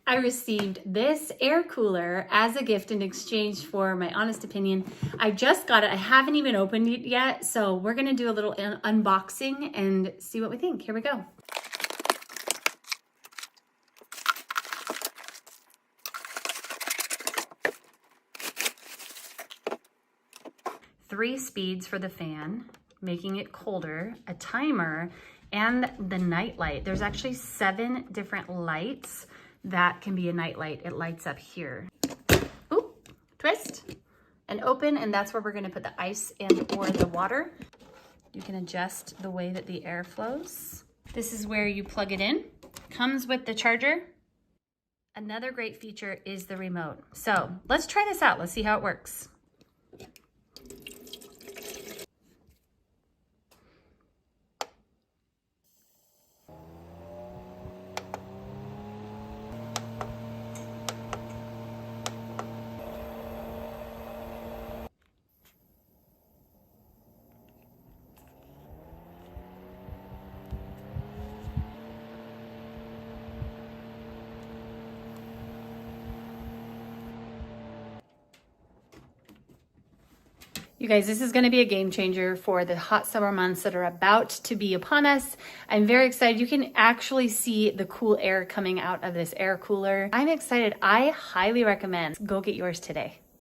I received this air cooler as a gift in exchange for my honest opinion. I just got it. I haven't even opened it yet. So we're going to do a little unboxing and see what we think. Here we go. Three speeds for the fan, making it colder, a timer, and the night light. There's actually 7 different lights that can be a night light. It lights up here. Ooh, twist and open, and that's where we're gonna put the ice and or the water. You can adjust the way that the air flows. This is where you plug it in. Comes with the charger. Another great feature is the remote. So let's try this out. Let's see how it works. You guys, this is going to be a game changer for the hot summer months that are about to be upon us. I'm very excited. You can actually see the cool air coming out of this air cooler. I'm excited. I highly recommend go get yours today.